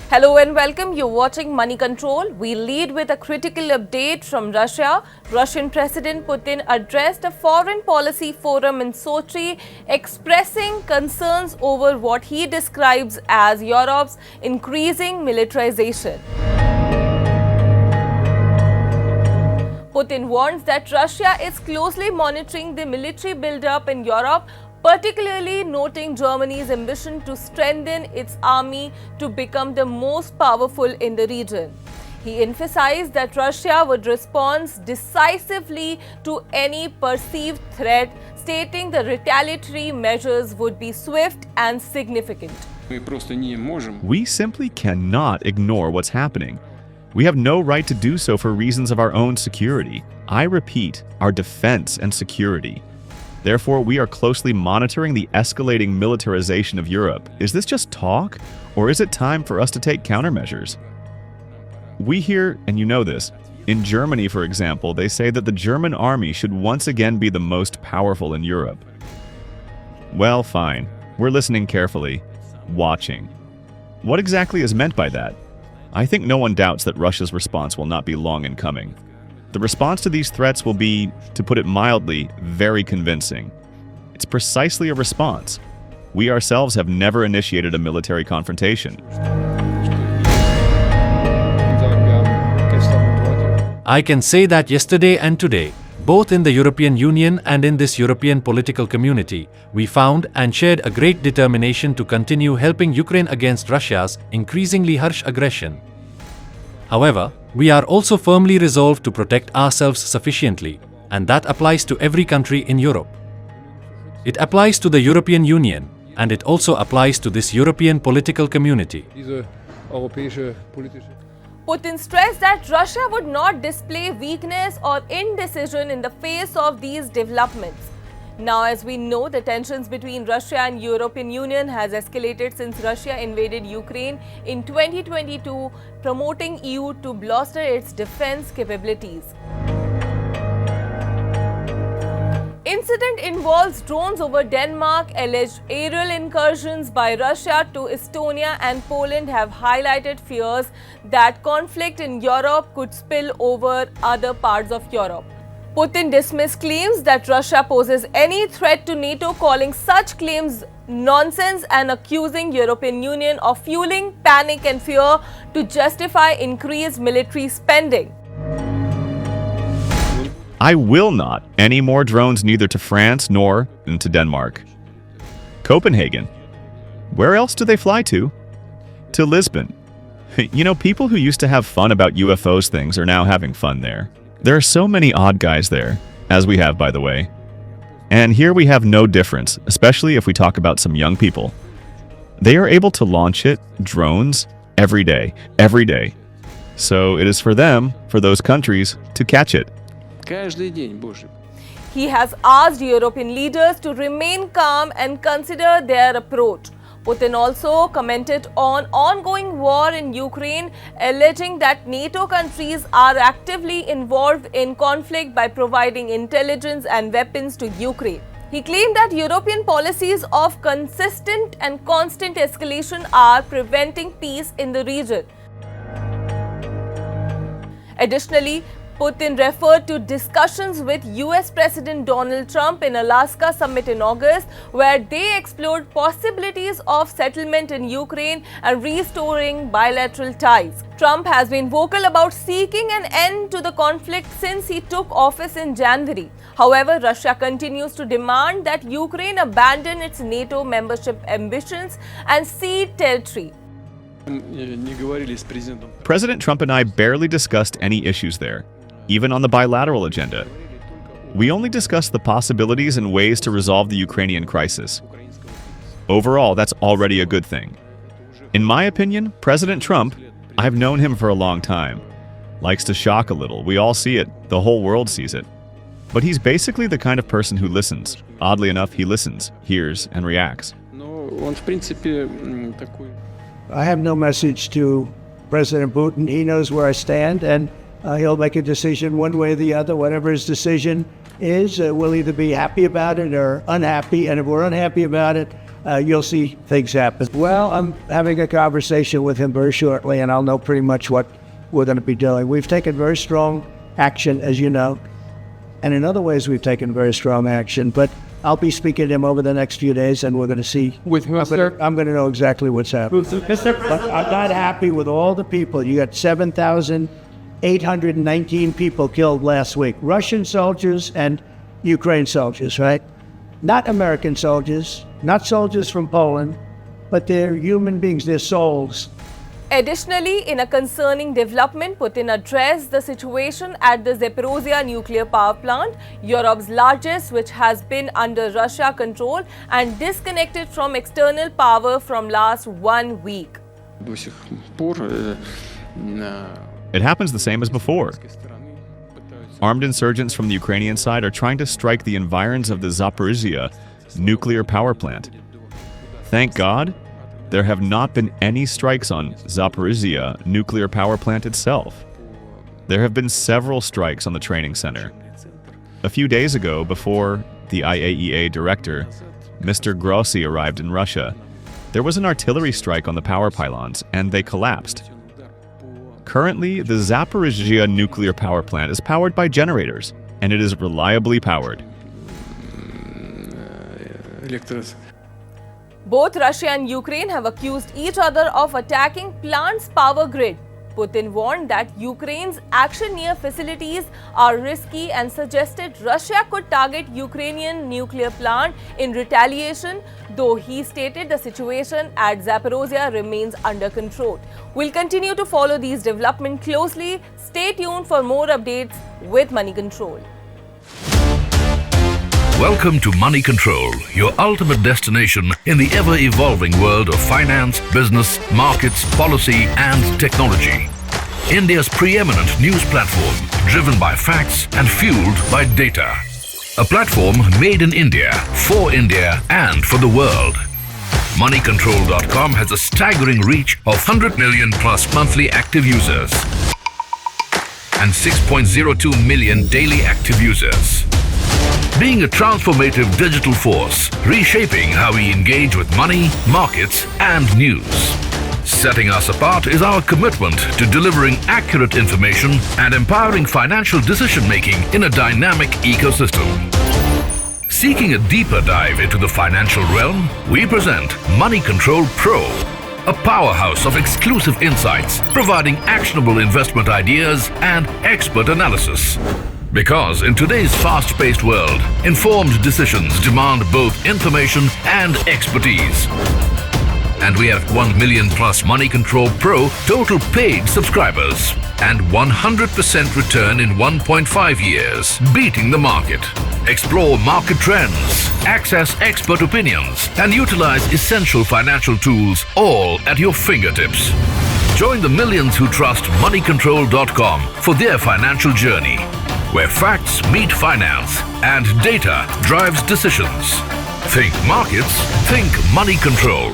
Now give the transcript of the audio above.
Hello and welcome. You're watching Money Control. We lead with a critical update from Russia. Russian President Putin addressed a foreign policy forum in Sochi, expressing concerns over what he describes as Europe's increasing militarization. Putin warns that Russia is closely monitoring the military buildup in Europe, particularly noting Germany's ambition to strengthen its army to become the most powerful in the region. He emphasized that Russia would respond decisively to any perceived threat, stating the retaliatory measures would be swift and significant. We simply cannot ignore what's happening. We have no right to do so for reasons of our own security. I repeat, our defense and security. Therefore, we are closely monitoring the escalating militarization of Europe. Is this just talk, or is it time for us to take countermeasures? We hear, and you know this, in Germany, for example, they say that the German army should once again be the most powerful in Europe. Well, fine. We're listening carefully, watching. What exactly is meant by that? I think no one doubts that Russia's response will not be long in coming. The response to these threats will be, to put it mildly, very convincing. It's precisely a response. We ourselves have never initiated a military confrontation. I can say that yesterday and today, both in the European Union and in this European political community, we found and shared a great determination to continue helping Ukraine against Russia's increasingly harsh aggression. However, we are also firmly resolved to protect ourselves sufficiently, and that applies to every country in Europe. It applies to the European Union, and it also applies to this European political community. Putin stressed that Russia would not display weakness or indecision in the face of these developments. Now, as we know, the tensions between Russia and European Union has escalated since Russia invaded Ukraine in 2022, promoting EU to bolster its defense capabilities. Incident involves drones over Denmark. Alleged aerial incursions by Russia to Estonia and Poland have highlighted fears that conflict in Europe could spill over other parts of Europe. Putin dismissed claims that Russia poses any threat to NATO, calling such claims nonsense and accusing European Union of fueling panic and fear to justify increased military spending. I will not any more drones neither to France nor to Denmark. Copenhagen. Where else do they fly to? To Lisbon. You know, people who used to have fun about UFOs things are now having fun there. There are so many odd guys there, as we have, by the way. And here we have no difference, especially if we talk about some young people. They are able to launch drones, every day. So it is for them, for those countries, to catch it. He has asked European leaders to remain calm and consider their approach. Putin also commented on ongoing war in Ukraine, alleging that NATO countries are actively involved in conflict by providing intelligence and weapons to Ukraine. He claimed that European policies of consistent and constant escalation are preventing peace in the region. Additionally, Putin referred to discussions with US President Donald Trump in Alaska summit in August, where they explored possibilities of settlement in Ukraine and restoring bilateral ties. Trump has been vocal about seeking an end to the conflict since he took office in January. However, Russia continues to demand that Ukraine abandon its NATO membership ambitions and cede territory. President Trump and I barely discussed any issues there, even on the bilateral agenda. We only discussed the possibilities and ways to resolve the Ukrainian crisis. Overall, that's already a good thing. In my opinion, President Trump, I've known him for a long time, likes to shock a little. We all see it. The whole world sees it. But he's basically the kind of person who listens. Oddly enough, he listens, hears, and reacts. I have no message to President Putin. He knows where I stand, and he'll make a decision one way or the other. Whatever his decision is, we'll either be happy about it or unhappy. And if we're unhappy about it, you'll see things happen. Well, I'm having a conversation with him very shortly, and I'll know pretty much what we're going to be doing. We've taken very strong action, as you know, and in other ways we've taken very strong action, but I'll be speaking to him over the next few days, and we're going to see. With who, sir? I'm going to know exactly what's happening. But I'm not happy with all the people. You got 7,819 people killed last week. Russian soldiers and Ukraine soldiers, right? Not American soldiers, not soldiers from Poland, but they're human beings, they're souls. Additionally, in a concerning development, Putin addressed the situation at the Zaporizhzhia Nuclear Power Plant, Europe's largest, which has been under Russia control and disconnected from external power from last 1 week. It happens the same as before. Armed insurgents from the Ukrainian side are trying to strike the environs of the Zaporizhzhia Nuclear Power Plant. Thank God, there have not been any strikes on Zaporizhzhia Nuclear Power Plant itself. There have been several strikes on the training center. A few days ago, before the IAEA director, Mr. Grossi, arrived in Russia, there was an artillery strike on the power pylons, and they collapsed. Currently, the Zaporizhzhia Nuclear Power Plant is powered by generators, and it is reliably powered. Both Russia and Ukraine have accused each other of attacking plant's power grid. Putin warned that Ukraine's action near facilities are risky and suggested Russia could target Ukrainian nuclear plant in retaliation, though he stated the situation at Zaporizhzhia remains under control. We'll continue to follow these developments closely. Stay tuned for more updates with Money Control. Welcome to Money Control, your ultimate destination in the ever-evolving world of finance, business, markets, policy and technology. India's preeminent news platform, driven by facts and fueled by data. A platform made in India, for India and for the world. Moneycontrol.com has a staggering reach of 100 million plus monthly active users and 6.02 million daily active users. Being a transformative digital force, reshaping how we engage with money, markets, and news. Setting us apart is our commitment to delivering accurate information and empowering financial decision-making in a dynamic ecosystem. Seeking a deeper dive into the financial realm, we present Money Control Pro, a powerhouse of exclusive insights, providing actionable investment ideas and expert analysis. Because in today's fast-paced world, informed decisions demand both information and expertise. And we have 1 million plus Money Control Pro total paid subscribers and 100% return in 1.5 years, beating the market. Explore market trends, access expert opinions, and utilize essential financial tools all at your fingertips. Join the millions who trust moneycontrol.com for their financial journey, where facts meet finance and data drives decisions. Think markets, think Money Control.